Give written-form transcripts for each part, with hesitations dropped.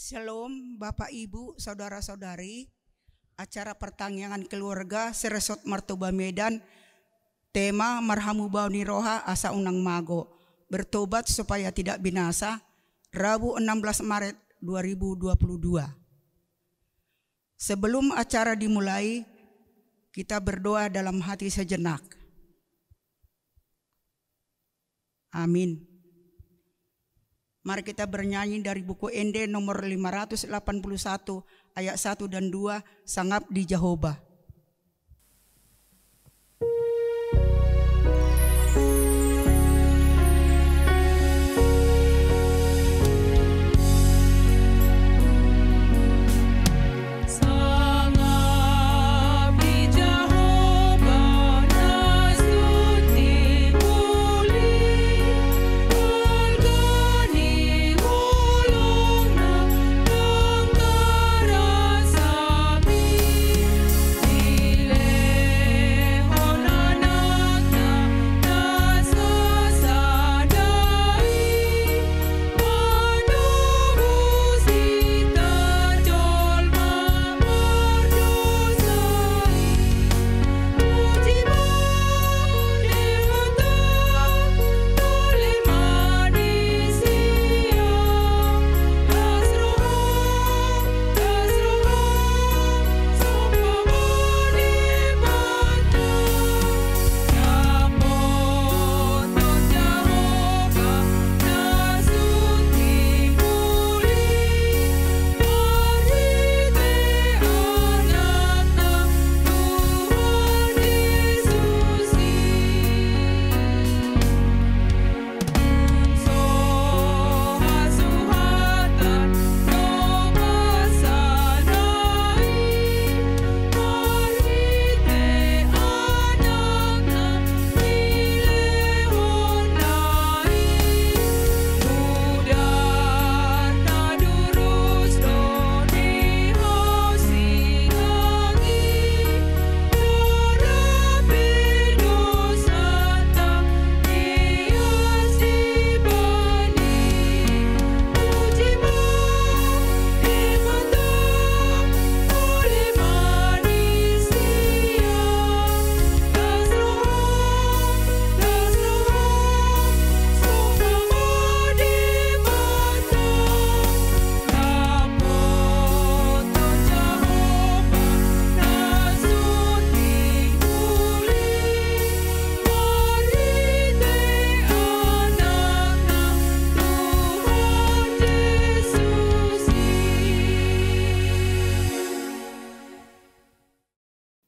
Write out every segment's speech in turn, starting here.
Shalom Bapak Ibu Saudara-saudari. Acara pertanggungan keluarga Seresot Martoba Medan. Tema Marhamu Bauni Roha Asa Unang Mago, bertobat supaya tidak binasa. Rabu 16 Maret 2022. Sebelum acara dimulai, kita berdoa dalam hati sejenak. Amin. Mari kita bernyanyi dari buku ND nomor 581 ayat 1 dan 2, Sangap di Jehovah.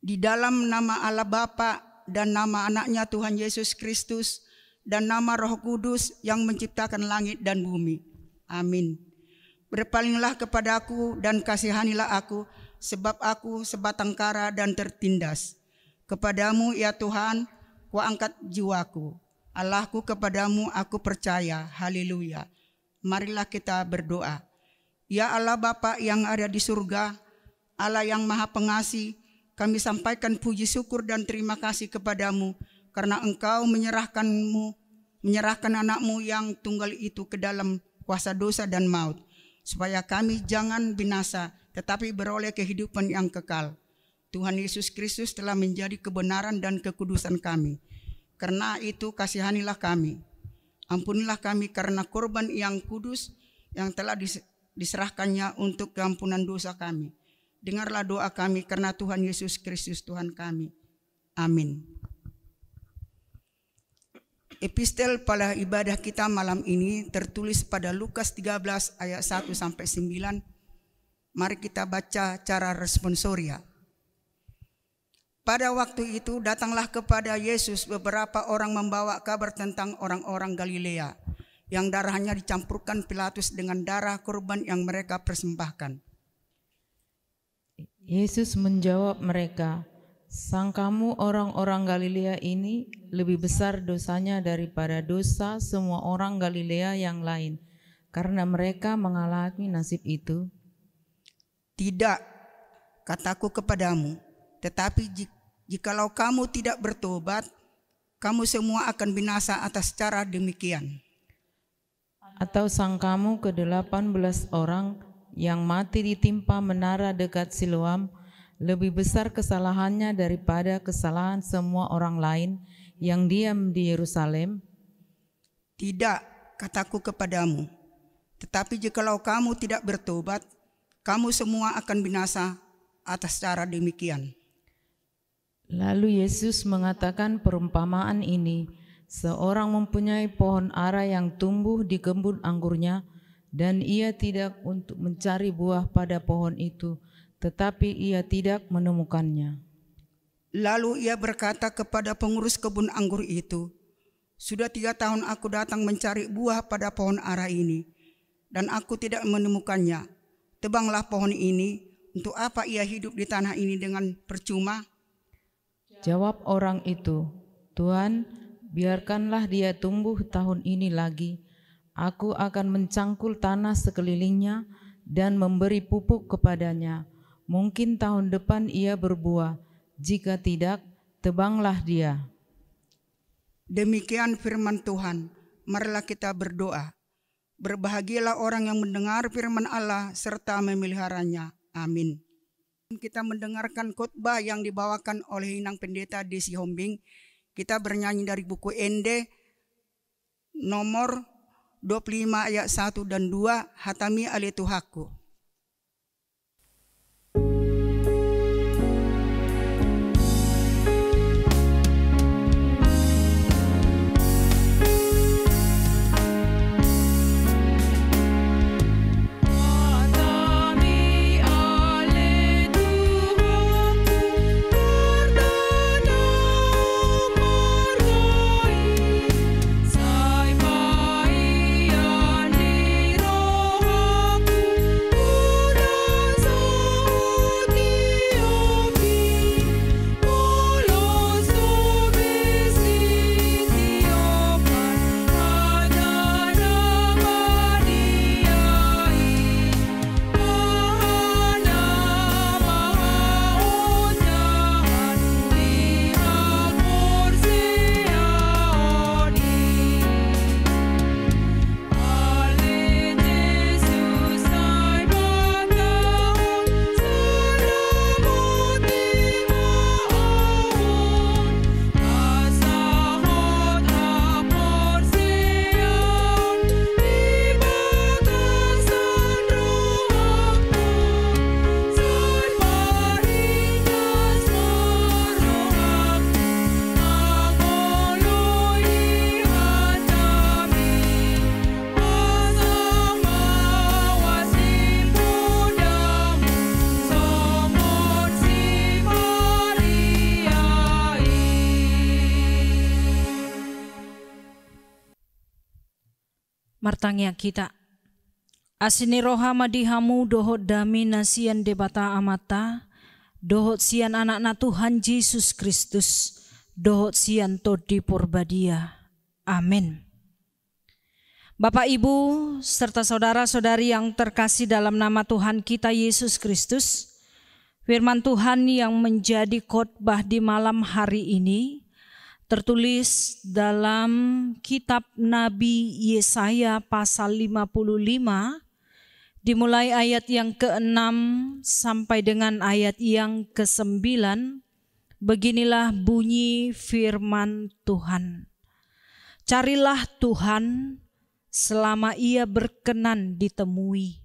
Di dalam nama Allah Bapa dan nama anaknya Tuhan Yesus Kristus dan nama Roh Kudus yang menciptakan langit dan bumi. Amin. Berpalinglah kepadaku dan kasihanilah aku, sebab aku sebatang kara dan tertindas. Kepadamu ya Tuhan, kuangkat jiwaku. Allahku, kepadamu aku percaya. Haleluya. Marilah kita berdoa. Ya Allah Bapa yang ada di surga, Allah yang Maha Pengasih, kami sampaikan puji syukur dan terima kasih kepadamu karena Engkau menyerahkan anakmu yang tunggal itu ke dalam kuasa dosa dan maut, supaya kami jangan binasa tetapi beroleh kehidupan yang kekal. Tuhan Yesus Kristus telah menjadi kebenaran dan kekudusan kami. Karena itu kasihanilah kami. Ampunilah kami karena korban yang kudus yang telah diserahkannya untuk keampunan dosa kami. Dengarlah doa kami karena Tuhan Yesus Kristus Tuhan kami. Amin. Epistel pada ibadah kita malam ini tertulis pada Lukas 13 ayat 1 sampai 9. Mari kita baca cara responsoria. Pada waktu itu datanglah kepada Yesus beberapa orang membawa kabar tentang orang-orang Galilea yang darahnya dicampurkan Pilatus dengan darah kurban yang mereka persembahkan. Yesus menjawab mereka, "Sangkamu orang-orang Galilea ini lebih besar dosanya daripada dosa semua orang Galilea yang lain, karena mereka mengalami nasib itu? Tidak, kataku kepadamu, tetapi jikalau kamu tidak bertobat, kamu semua akan binasa atas cara demikian. Atau sangkamu ke-18 orang yang mati ditimpa menara dekat Siloam lebih besar kesalahannya daripada kesalahan semua orang lain yang diam di Yerusalem? Tidak, kataku kepadamu, tetapi jikalau kamu tidak bertobat, kamu semua akan binasa atas cara demikian. Lalu Yesus mengatakan perumpamaan ini, seorang mempunyai pohon ara yang tumbuh di kebun anggurnya, dan ia tidak untuk mencari buah pada pohon itu, tetapi ia tidak menemukannya. Lalu ia berkata kepada pengurus kebun anggur itu, "Sudah 3 tahun aku datang mencari buah pada pohon ara ini, dan aku tidak menemukannya. Tebanglah pohon ini, untuk apa ia hidup di tanah ini dengan percuma?" Jawab orang itu, "Tuhan, biarkanlah dia tumbuh tahun ini lagi. Aku akan mencangkul tanah sekelilingnya dan memberi pupuk kepadanya. Mungkin tahun depan ia berbuah. Jika tidak, tebanglah dia." Demikian firman Tuhan. Marilah kita berdoa. Berbahagialah orang yang mendengar firman Allah serta memeliharanya. Amin. Kita mendengarkan khotbah yang dibawakan oleh Inang Pendeta Desi Hombing. Kita bernyanyi dari buku Ende nomor 25 ayat 1 dan 2, Hatami Ale Tuhaku. Martangya kita asini rohama dihamu dohot dami nasian debata amata, dohot sian anak-anak Tuhan Yesus Kristus, dohot sian todi purbadia. Amin. Bapak Ibu serta saudara-saudari yang terkasih dalam nama Tuhan kita Yesus Kristus, firman Tuhan yang menjadi khotbah di malam hari ini tertulis dalam kitab Nabi Yesaya pasal 55, dimulai ayat yang ke-6 sampai dengan ayat yang ke-9. Beginilah bunyi firman Tuhan. Carilah Tuhan selama ia berkenan ditemui.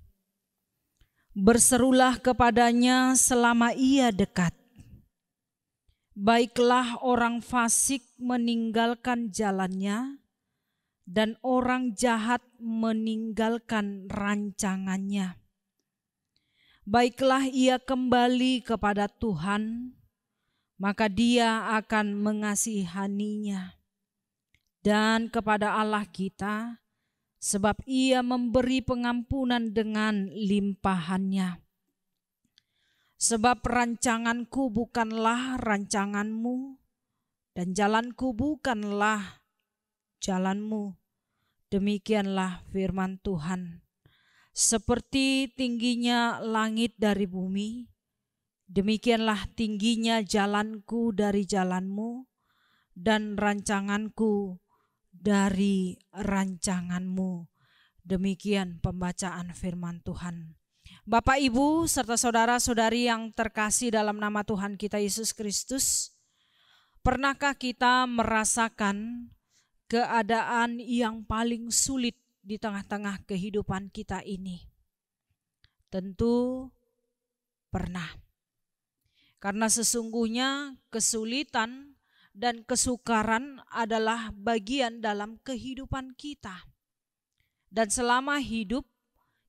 Berserulah kepadanya selama ia dekat. Baiklah orang fasik meninggalkan jalannya, dan orang jahat meninggalkan rancangannya. Baiklah ia kembali kepada Tuhan, maka Dia akan mengasihaninya, dan kepada Allah kita, sebab Ia memberi pengampunan dengan limpahannya. Sebab rancanganku bukanlah rancanganmu, dan jalanku bukanlah jalanmu. Demikianlah firman Tuhan. Seperti tingginya langit dari bumi, demikianlah tingginya jalanku dari jalanmu, dan rancanganku dari rancanganmu. Demikian pembacaan firman Tuhan. Bapak, Ibu, serta saudara-saudari yang terkasih dalam nama Tuhan kita Yesus Kristus, pernahkah kita merasakan keadaan yang paling sulit di tengah-tengah kehidupan kita ini? Tentu pernah. Karena sesungguhnya kesulitan dan kesukaran adalah bagian dalam kehidupan kita. Dan selama hidup,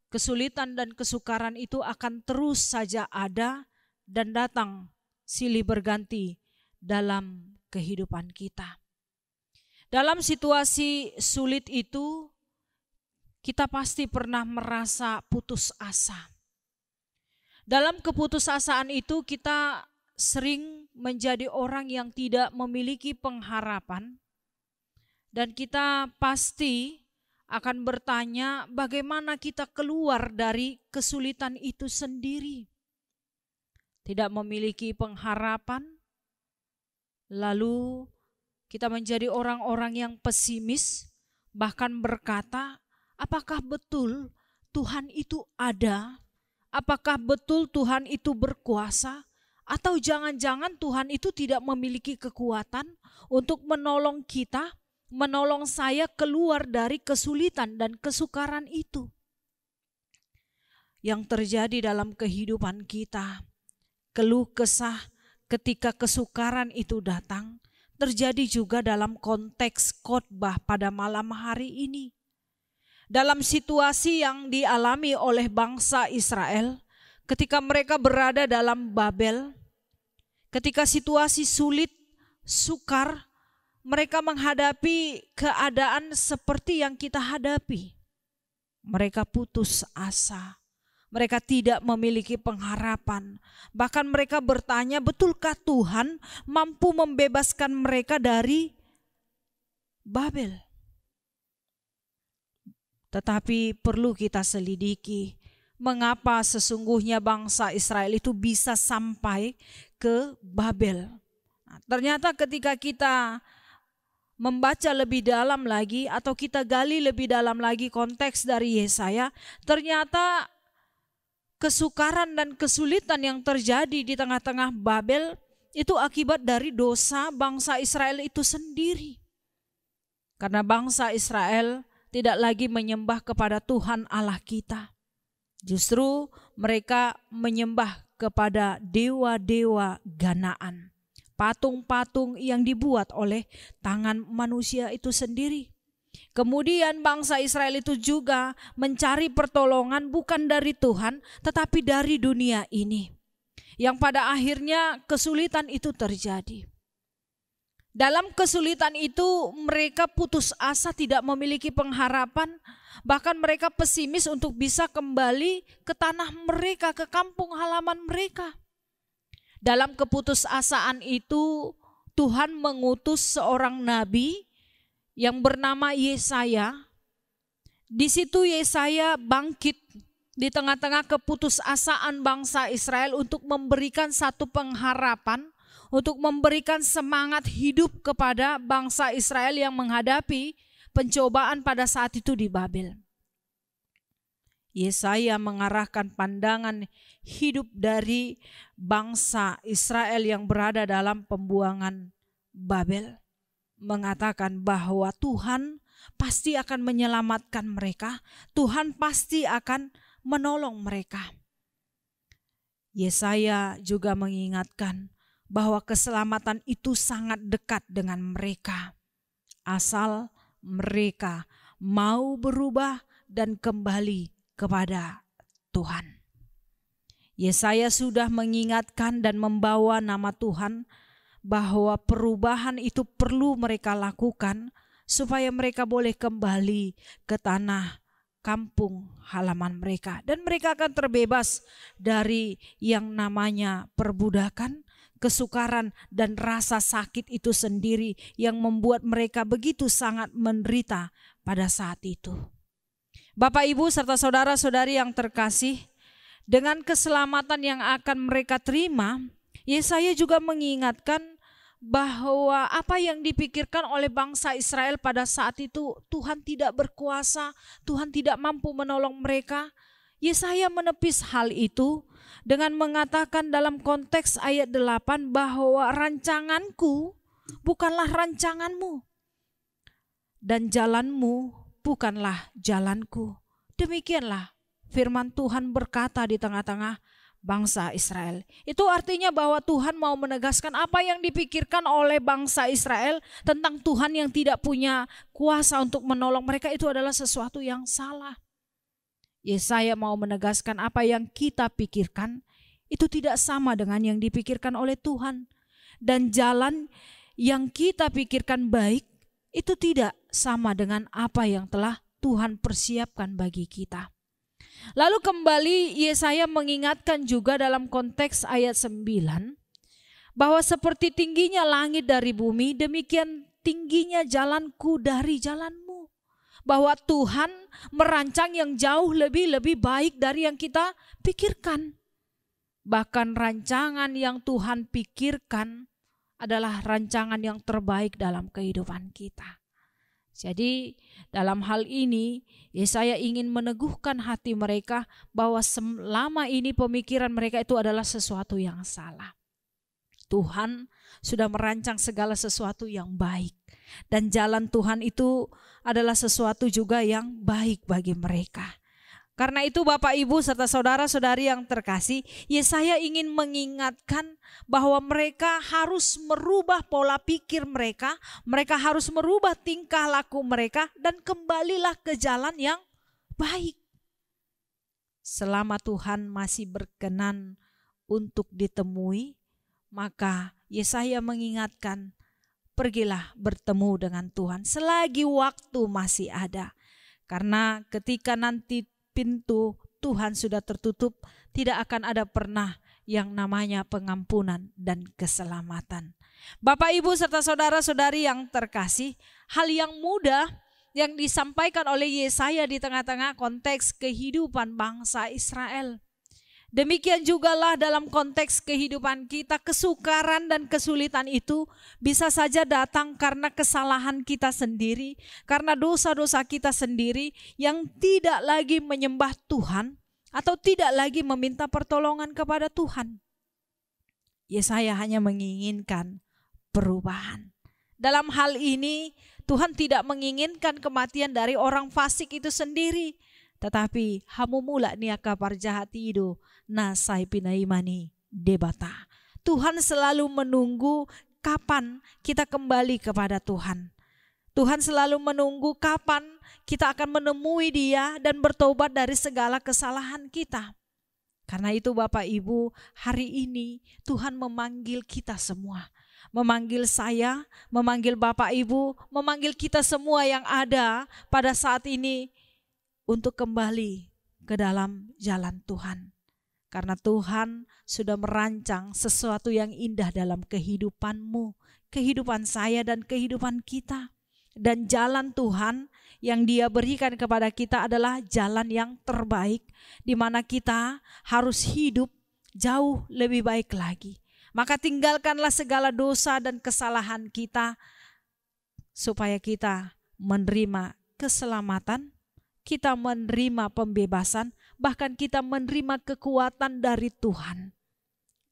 kesulitan dan kesukaran itu akan terus saja ada dan datang silih berganti dalam kehidupan kita. Dalam situasi sulit itu, kita pasti pernah merasa putus asa. Dalam keputusasaan itu kita sering menjadi orang yang tidak memiliki pengharapan, dan kita pasti akan bertanya bagaimana kita keluar dari kesulitan itu sendiri. Tidak memiliki pengharapan, lalu kita menjadi orang-orang yang pesimis, bahkan berkata, apakah betul Tuhan itu ada? Apakah betul Tuhan itu berkuasa? Atau jangan-jangan Tuhan itu tidak memiliki kekuatan untuk menolong kita, menolong saya keluar dari kesulitan dan kesukaran itu yang terjadi dalam kehidupan kita. Keluh kesah ketika kesukaran itu datang terjadi juga dalam konteks khotbah pada malam hari ini. Dalam situasi yang dialami oleh bangsa Israel ketika mereka berada dalam Babel, ketika situasi sulit, sukar, mereka menghadapi keadaan seperti yang kita hadapi. Mereka putus asa. Mereka tidak memiliki pengharapan. Bahkan mereka bertanya, betulkah Tuhan mampu membebaskan mereka dari Babel? Tetapi perlu kita selidiki, mengapa sesungguhnya bangsa Israel itu bisa sampai ke Babel. Nah, ternyata ketika kita membaca lebih dalam lagi atau kita gali lebih dalam lagi konteks dari Yesaya, ternyata kesukaran dan kesulitan yang terjadi di tengah-tengah Babel itu akibat dari dosa bangsa Israel itu sendiri. Karena bangsa Israel tidak lagi menyembah kepada Tuhan Allah kita. Justru mereka menyembah kepada dewa-dewa ganaan. Patung-patung yang dibuat oleh tangan manusia itu sendiri. Kemudian bangsa Israel itu juga mencari pertolongan bukan dari Tuhan, tetapi dari dunia ini. Yang pada akhirnya kesulitan itu terjadi. Dalam kesulitan itu mereka putus asa, tidak memiliki pengharapan. Bahkan mereka pesimis untuk bisa kembali ke tanah mereka, ke kampung halaman mereka. Dalam keputusasaan itu Tuhan mengutus seorang nabi yang bernama Yesaya. Di situ Yesaya bangkit di tengah-tengah keputusasaan bangsa Israel untuk memberikan satu pengharapan, untuk memberikan semangat hidup kepada bangsa Israel yang menghadapi pencobaan pada saat itu di Babel. Yesaya mengarahkan pandangan hidup dari bangsa Israel yang berada dalam pembuangan Babel, mengatakan bahwa Tuhan pasti akan menyelamatkan mereka, Tuhan pasti akan menolong mereka. Yesaya juga mengingatkan bahwa keselamatan itu sangat dekat dengan mereka, asal mereka mau berubah dan kembali kepada Tuhan. Yesaya sudah mengingatkan dan membawa nama Tuhan bahwa perubahan itu perlu mereka lakukan supaya mereka boleh kembali ke tanah kampung halaman mereka. Dan mereka akan terbebas dari yang namanya perbudakan, kesukaran dan rasa sakit itu sendiri yang membuat mereka begitu sangat menderita pada saat itu. Bapak, Ibu, serta saudara-saudari yang terkasih, dengan keselamatan yang akan mereka terima, Yesaya juga mengingatkan bahwa apa yang dipikirkan oleh bangsa Israel pada saat itu, Tuhan tidak berkuasa, Tuhan tidak mampu menolong mereka. Yesaya menepis hal itu dengan mengatakan dalam konteks ayat 8 bahwa rancanganku bukanlah rancanganmu dan jalanmu bukanlah jalanku. Demikianlah firman Tuhan berkata di tengah-tengah bangsa Israel. Itu artinya bahwa Tuhan mau menegaskan apa yang dipikirkan oleh bangsa Israel tentang Tuhan yang tidak punya kuasa untuk menolong mereka itu adalah sesuatu yang salah. Yesaya mau menegaskan apa yang kita pikirkan itu tidak sama dengan yang dipikirkan oleh Tuhan. Dan jalan yang kita pikirkan baik itu tidak sama dengan apa yang telah Tuhan persiapkan bagi kita. Lalu kembali Yesaya mengingatkan juga dalam konteks ayat 9 bahwa seperti tingginya langit dari bumi, demikian tingginya jalanku dari jalanmu. Bahwa Tuhan merancang yang jauh lebih baik dari yang kita pikirkan. Bahkan rancangan yang Tuhan pikirkan adalah rancangan yang terbaik dalam kehidupan kita. Jadi dalam hal ini Yesaya ingin meneguhkan hati mereka bahwa selama ini pemikiran mereka itu adalah sesuatu yang salah. Tuhan sudah merancang segala sesuatu yang baik. Dan jalan Tuhan itu adalah sesuatu juga yang baik bagi mereka. Karena itu Bapak Ibu serta saudara-saudari yang terkasih, Yesaya ingin mengingatkan bahwa mereka harus merubah pola pikir mereka harus merubah tingkah laku mereka dan kembalilah ke jalan yang baik. Selama Tuhan masih berkenan untuk ditemui, maka Yesaya mengingatkan, pergilah bertemu dengan Tuhan selagi waktu masih ada. Karena ketika nanti pintu Tuhan sudah tertutup, tidak akan ada pernah yang namanya pengampunan dan keselamatan. Bapak, Ibu, serta saudara-saudari yang terkasih, hal yang mudah yang disampaikan oleh Yesaya di tengah-tengah konteks kehidupan bangsa Israel. Demikian jugalah dalam konteks kehidupan kita, kesukaran dan kesulitan itu bisa saja datang karena kesalahan kita sendiri, karena dosa-dosa kita sendiri yang tidak lagi menyembah Tuhan atau tidak lagi meminta pertolongan kepada Tuhan. Yesaya hanya menginginkan perubahan. Dalam hal ini Tuhan tidak menginginkan kematian dari orang fasik itu sendiri, tetapi hamu mula niaka parjahati itu nasai pinaimani debata. Tuhan selalu menunggu kapan kita kembali kepada Tuhan. Tuhan selalu menunggu kapan kita akan menemui Dia dan bertobat dari segala kesalahan kita. Karena itu Bapak Ibu, hari ini Tuhan memanggil kita semua. Memanggil saya, memanggil Bapak Ibu, memanggil kita semua yang ada pada saat ini untuk kembali ke dalam jalan Tuhan. Karena Tuhan sudah merancang sesuatu yang indah dalam kehidupanmu, kehidupan saya dan kehidupan kita. Dan jalan Tuhan yang Dia berikan kepada kita adalah jalan yang terbaik, di mana kita harus hidup jauh lebih baik lagi. Maka tinggalkanlah segala dosa dan kesalahan kita supaya kita menerima keselamatan, kita menerima pembebasan, bahkan kita menerima kekuatan dari Tuhan.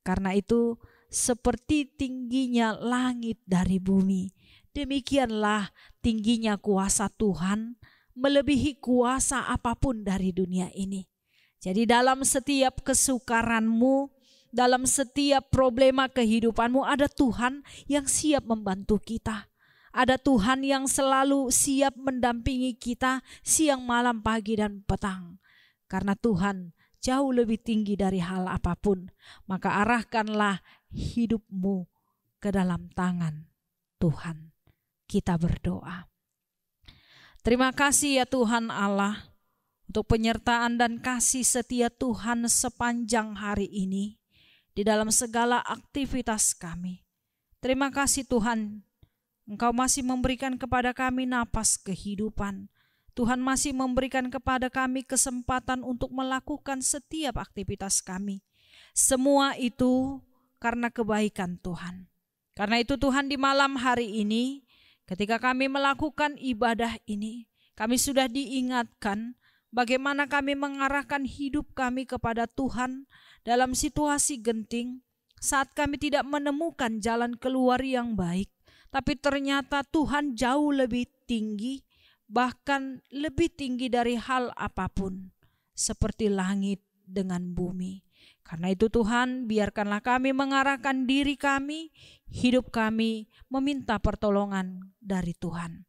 Karena itu seperti tingginya langit dari bumi, demikianlah tingginya kuasa Tuhan melebihi kuasa apapun dari dunia ini. Jadi dalam setiap kesukaranmu, dalam setiap problema kehidupanmu, ada Tuhan yang siap membantu kita. Ada Tuhan yang selalu siap mendampingi kita siang, malam, pagi, dan petang. Karena Tuhan jauh lebih tinggi dari hal apapun, maka arahkanlah hidupmu ke dalam tangan Tuhan. Kita berdoa. Terima kasih ya Tuhan Allah untuk penyertaan dan kasih setia Tuhan sepanjang hari ini di dalam segala aktivitas kami. Terima kasih Tuhan, Engkau masih memberikan kepada kami napas kehidupan. Tuhan masih memberikan kepada kami kesempatan untuk melakukan setiap aktivitas kami. Semua itu karena kebaikan Tuhan. Karena itu Tuhan, di malam hari ini ketika kami melakukan ibadah ini, kami sudah diingatkan bagaimana kami mengarahkan hidup kami kepada Tuhan dalam situasi genting, saat kami tidak menemukan jalan keluar yang baik, tapi ternyata Tuhan jauh lebih tinggi, bahkan lebih tinggi dari hal apapun, seperti langit dengan bumi. Karena itu Tuhan, biarkanlah kami mengarahkan diri kami, hidup kami meminta pertolongan dari Tuhan.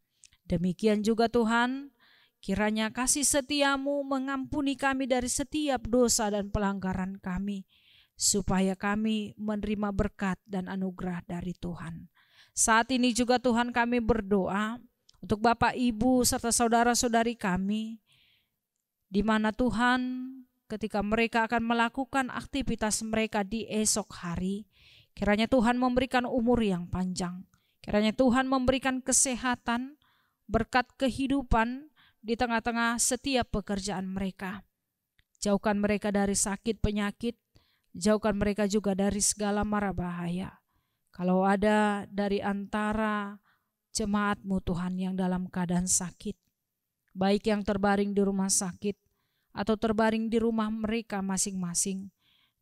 Demikian juga Tuhan, kiranya kasih setiamu mengampuni kami dari setiap dosa dan pelanggaran kami, supaya kami menerima berkat dan anugerah dari Tuhan. Saat ini juga Tuhan, kami berdoa untuk Bapak, Ibu, serta saudara-saudari kami, di mana Tuhan ketika mereka akan melakukan aktivitas mereka di esok hari, kiranya Tuhan memberikan umur yang panjang, kiranya Tuhan memberikan kesehatan, berkat kehidupan di tengah-tengah setiap pekerjaan mereka. Jauhkan mereka dari sakit penyakit, jauhkan mereka juga dari segala mara bahaya. Kalau ada dari antara jemaat-Mu Tuhan yang dalam keadaan sakit, baik yang terbaring di rumah sakit atau terbaring di rumah mereka masing-masing,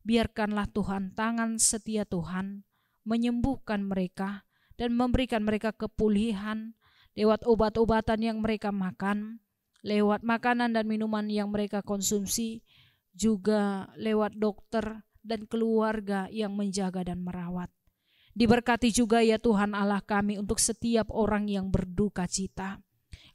biarkanlah Tuhan, tangan setia Tuhan menyembuhkan mereka dan memberikan mereka kepulihan lewat obat-obatan yang mereka makan, lewat makanan dan minuman yang mereka konsumsi, juga lewat dokter dan keluarga yang menjaga dan merawat. Diberkati juga ya Tuhan Allah kami untuk setiap orang yang berduka cita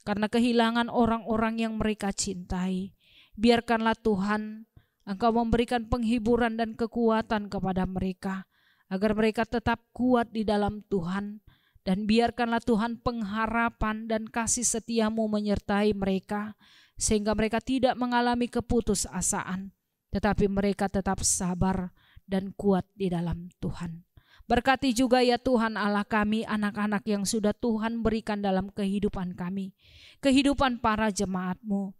karena kehilangan orang-orang yang mereka cintai. Biarkanlah Tuhan, Engkau memberikan penghiburan dan kekuatan kepada mereka, agar mereka tetap kuat di dalam Tuhan. Dan biarkanlah Tuhan pengharapan dan kasih setiamu menyertai mereka, sehingga mereka tidak mengalami keputusasaan, tetapi mereka tetap sabar dan kuat di dalam Tuhan. Berkati juga ya Tuhan Allah kami, anak-anak yang sudah Tuhan berikan dalam kehidupan kami, kehidupan para jemaat-Mu,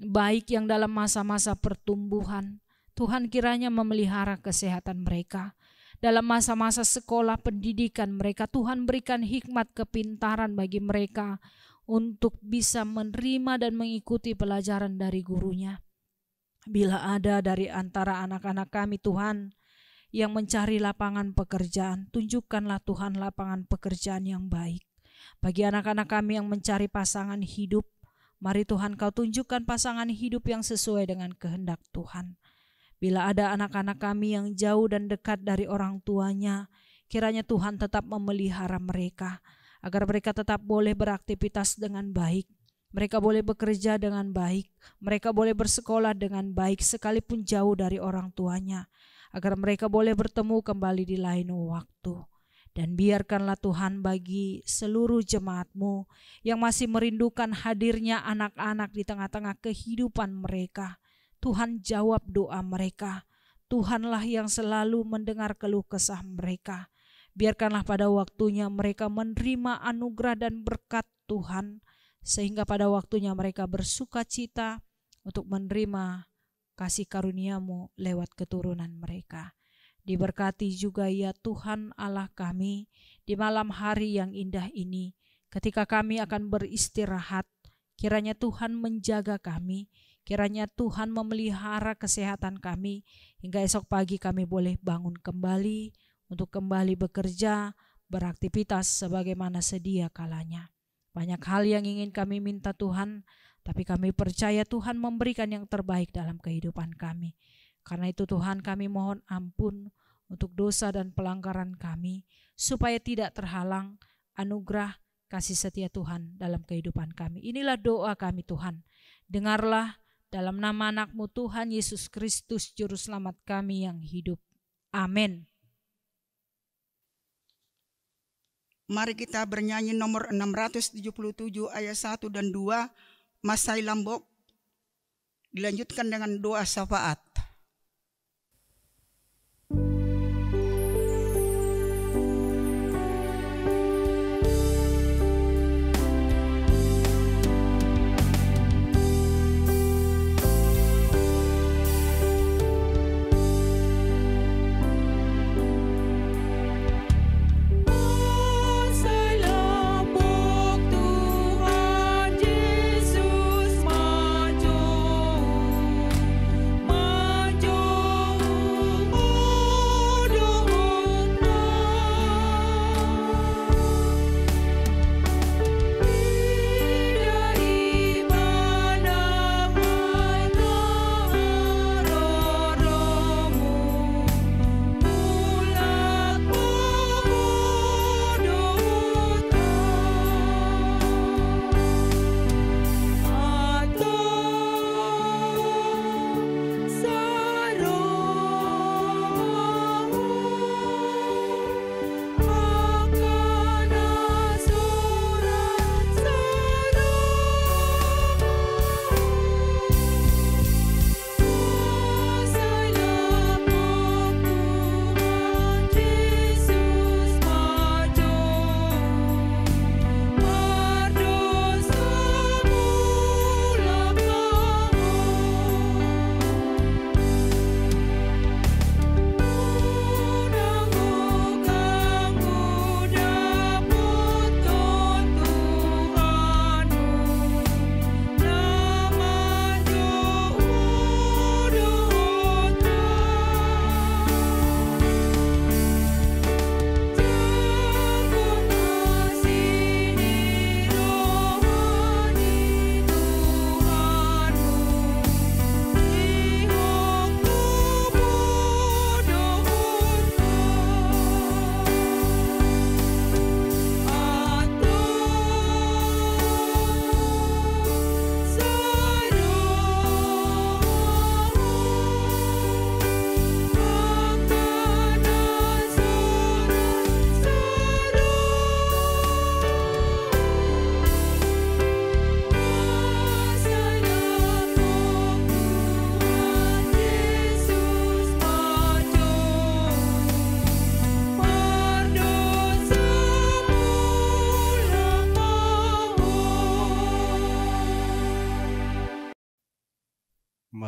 baik yang dalam masa-masa pertumbuhan, Tuhan kiranya memelihara kesehatan mereka. Dalam masa-masa sekolah pendidikan mereka, Tuhan berikan hikmat kepintaran bagi mereka untuk bisa menerima dan mengikuti pelajaran dari gurunya. Bila ada dari antara anak-anak kami Tuhan yang mencari lapangan pekerjaan, tunjukkanlah Tuhan lapangan pekerjaan yang baik. Bagi anak-anak kami yang mencari pasangan hidup, mari Tuhan Kau tunjukkan pasangan hidup yang sesuai dengan kehendak Tuhan. Bila ada anak-anak kami yang jauh dan dekat dari orang tuanya, kiranya Tuhan tetap memelihara mereka, agar mereka tetap boleh beraktivitas dengan baik, mereka boleh bekerja dengan baik, mereka boleh bersekolah dengan baik sekalipun jauh dari orang tuanya, agar mereka boleh bertemu kembali di lain waktu. Dan biarkanlah Tuhan bagi seluruh jemaat-Mu yang masih merindukan hadirnya anak-anak di tengah-tengah kehidupan mereka, Tuhan jawab doa mereka. Tuhanlah yang selalu mendengar keluh kesah mereka. Biarkanlah pada waktunya mereka menerima anugerah dan berkat Tuhan, sehingga pada waktunya mereka bersuka cita untuk menerima kasih karunia-Mu lewat keturunan mereka. Diberkati juga ya Tuhan Allah kami di malam hari yang indah ini, ketika kami akan beristirahat, kiranya Tuhan menjaga kami, kiranya Tuhan memelihara kesehatan kami, hingga esok pagi kami boleh bangun kembali untuk kembali bekerja, beraktivitas sebagaimana sedia kalanya. Banyak hal yang ingin kami minta Tuhan, tapi kami percaya Tuhan memberikan yang terbaik dalam kehidupan kami. Karena itu Tuhan, kami mohon ampun untuk dosa dan pelanggaran kami, supaya tidak terhalang anugerah kasih setia Tuhan dalam kehidupan kami. Inilah doa kami Tuhan. Dengarlah dalam nama anak-Mu Tuhan Yesus Kristus, Juru Selamat kami yang hidup. Amin. Mari kita bernyanyi nomor 677 ayat 1 dan 2, Masai Lambok, dilanjutkan dengan doa syafaat. Tuhan Yesus maju.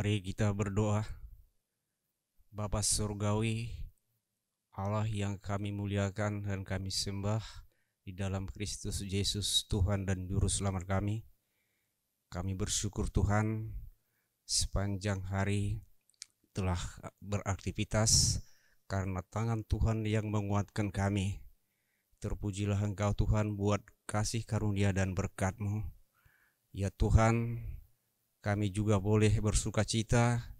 Mari kita berdoa. Bapa Surgawi, Allah yang kami muliakan dan kami sembah di dalam Kristus Yesus, Tuhan dan Juru Selamat kami. Kami bersyukur Tuhan sepanjang hari telah beraktivitas karena tangan Tuhan yang menguatkan kami. Terpujilah Engkau Tuhan buat kasih karunia dan berkat-Mu. Ya Tuhan, kami juga boleh bersuka cita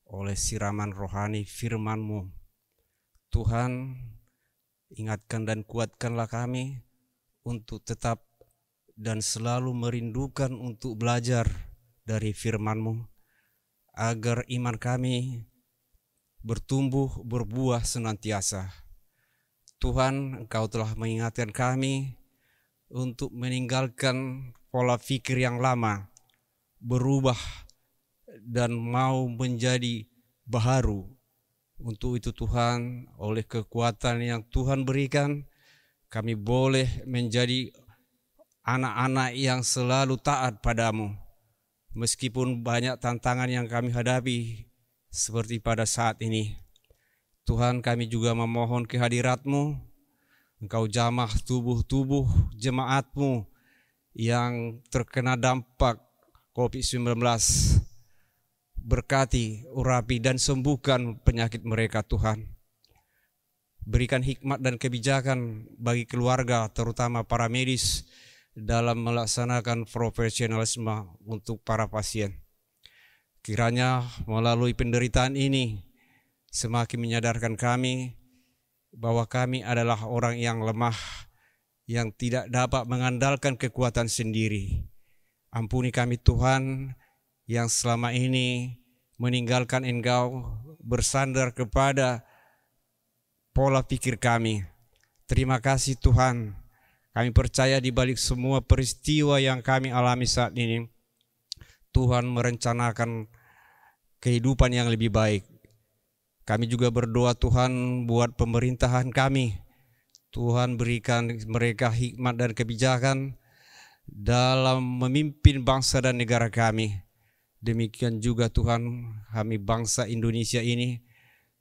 oleh siraman rohani firman-Mu. Tuhan, ingatkan dan kuatkanlah kami untuk tetap dan selalu merindukan untuk belajar dari firman-Mu, agar iman kami bertumbuh berbuah senantiasa. Tuhan, Engkau telah mengingatkan kami untuk meninggalkan pola pikir yang lama, berubah dan mau menjadi baharu. Untuk itu Tuhan, oleh kekuatan yang Tuhan berikan, kami boleh menjadi anak-anak yang selalu taat padamu. Meskipun banyak tantangan yang kami hadapi seperti pada saat ini. Tuhan, kami juga memohon kehadirat-Mu. Engkau jamah tubuh-tubuh jemaat-Mu yang terkena dampak COVID-19. Berkati, urapi dan sembuhkan penyakit mereka Tuhan. Berikan hikmat dan kebijakan bagi keluarga, terutama para medis, dalam melaksanakan profesionalisme untuk para pasien. Kiranya melalui penderitaan ini semakin menyadarkan kami bahwa kami adalah orang yang lemah, yang tidak dapat mengandalkan kekuatan sendiri. Ampuni kami Tuhan, yang selama ini meninggalkan Engkau, bersandar kepada pola pikir kami. Terima kasih Tuhan, kami percaya di balik semua peristiwa yang kami alami saat ini, Tuhan merencanakan kehidupan yang lebih baik. Kami juga berdoa Tuhan buat pemerintahan kami. Tuhan berikan mereka hikmat dan kebijakan dalam memimpin bangsa dan negara kami. Demikian juga Tuhan, kami bangsa Indonesia ini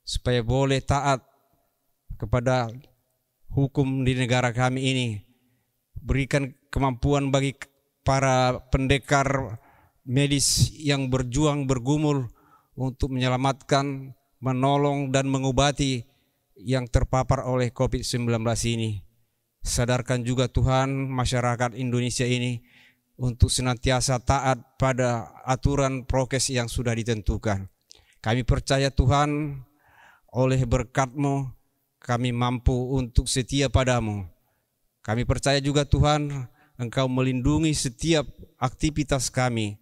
supaya boleh taat kepada hukum di negara kami ini. Berikan kemampuan bagi para pendekar medis yang berjuang bergumul untuk menyelamatkan, menolong dan mengobati yang terpapar oleh COVID-19 ini. Sadarkan juga Tuhan masyarakat Indonesia ini untuk senantiasa taat pada aturan prokes yang sudah ditentukan. Kami percaya Tuhan, oleh berkat-Mu kami mampu untuk setia padamu. Kami percaya juga Tuhan, Engkau melindungi setiap aktivitas kami.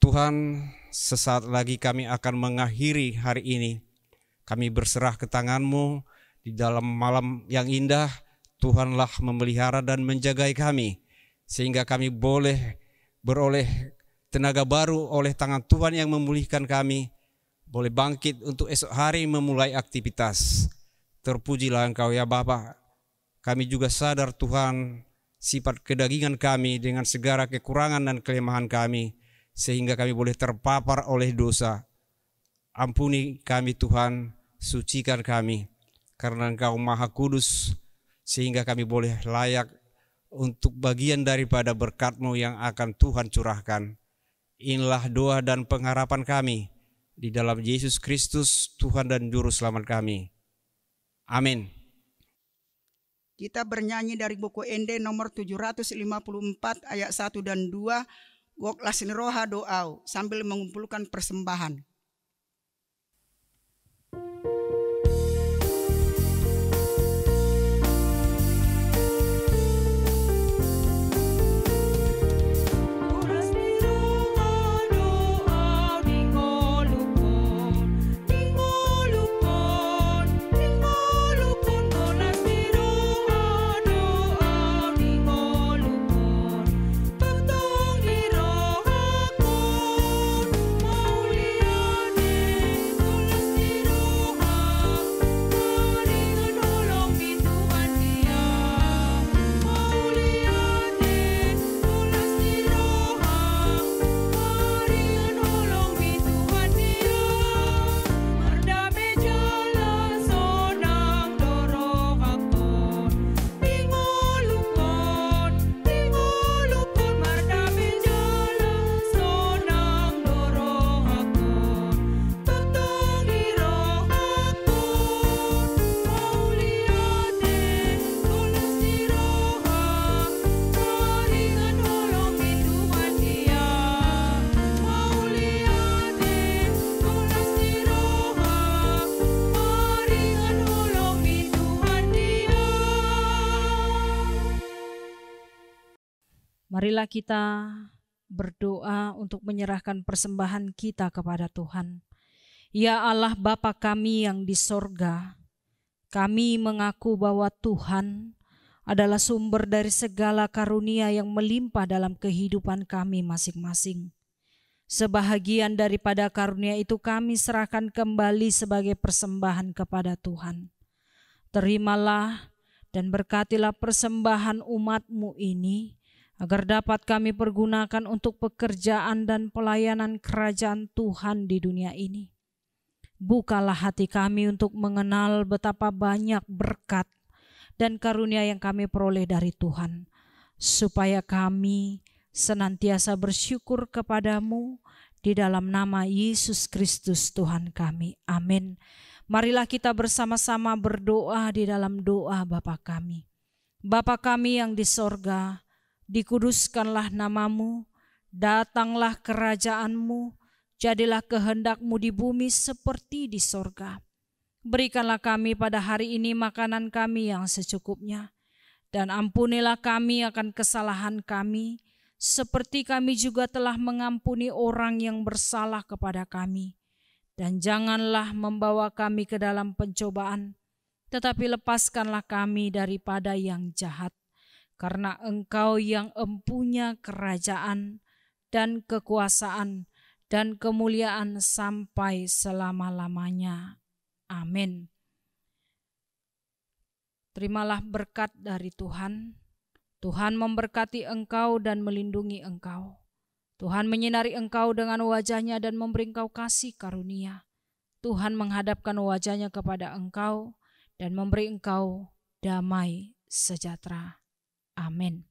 Tuhan, sesaat lagi kami akan mengakhiri hari ini. Kami berserah ke tangan-Mu di dalam malam yang indah. Tuhanlah memelihara dan menjagai kami, sehingga kami boleh beroleh tenaga baru oleh tangan Tuhan yang memulihkan kami, boleh bangkit untuk esok hari memulai aktivitas. Terpujilah Engkau ya Bapa. Kami juga sadar Tuhan, sifat kedagingan kami dengan segala kekurangan dan kelemahan kami, sehingga kami boleh terpapar oleh dosa. Ampuni kami Tuhan, sucikan kami, karena Engkau Maha Kudus, sehingga kami boleh layak untuk bagian daripada berkat-Mu yang akan Tuhan curahkan. Inilah doa dan pengharapan kami di dalam Yesus Kristus, Tuhan dan Juru Selamat kami. Amin. Kita bernyanyi dari buku Ende nomor 754 ayat 1 dan 2. Gok lasin roha doau sambil mengumpulkan persembahan. Mulia Marilah kita berdoa untuk menyerahkan persembahan kita kepada Tuhan. Ya Allah Bapa kami yang di sorga, kami mengaku bahwa Tuhan adalah sumber dari segala karunia yang melimpah dalam kehidupan kami masing-masing. Sebahagian daripada karunia itu kami serahkan kembali sebagai persembahan kepada Tuhan. Terimalah dan berkatilah persembahan umat-Mu ini, agar dapat kami pergunakan untuk pekerjaan dan pelayanan kerajaan Tuhan di dunia ini. Bukalah hati kami untuk mengenal betapa banyak berkat dan karunia yang kami peroleh dari Tuhan, supaya kami senantiasa bersyukur kepadamu di dalam nama Yesus Kristus Tuhan kami. Amin. Marilah kita bersama-sama berdoa di dalam doa Bapa kami. Bapa kami yang di sorga, dikuduskanlah namamu, datanglah kerajaanmu, jadilah kehendak-Mu di bumi seperti di sorga. Berikanlah kami pada hari ini makanan kami yang secukupnya, dan ampunilah kami akan kesalahan kami, seperti kami juga telah mengampuni orang yang bersalah kepada kami. Dan janganlah membawa kami ke dalam pencobaan, tetapi lepaskanlah kami daripada yang jahat. Karena Engkau yang empunya kerajaan dan kekuasaan dan kemuliaan sampai selama-lamanya. Amin. Terimalah berkat dari Tuhan. Tuhan memberkati engkau dan melindungi engkau. Tuhan menyinari engkau dengan wajah-Nya dan memberi engkau kasih karunia. Tuhan menghadapkan wajah-Nya kepada engkau dan memberi engkau damai sejahtera. Amin.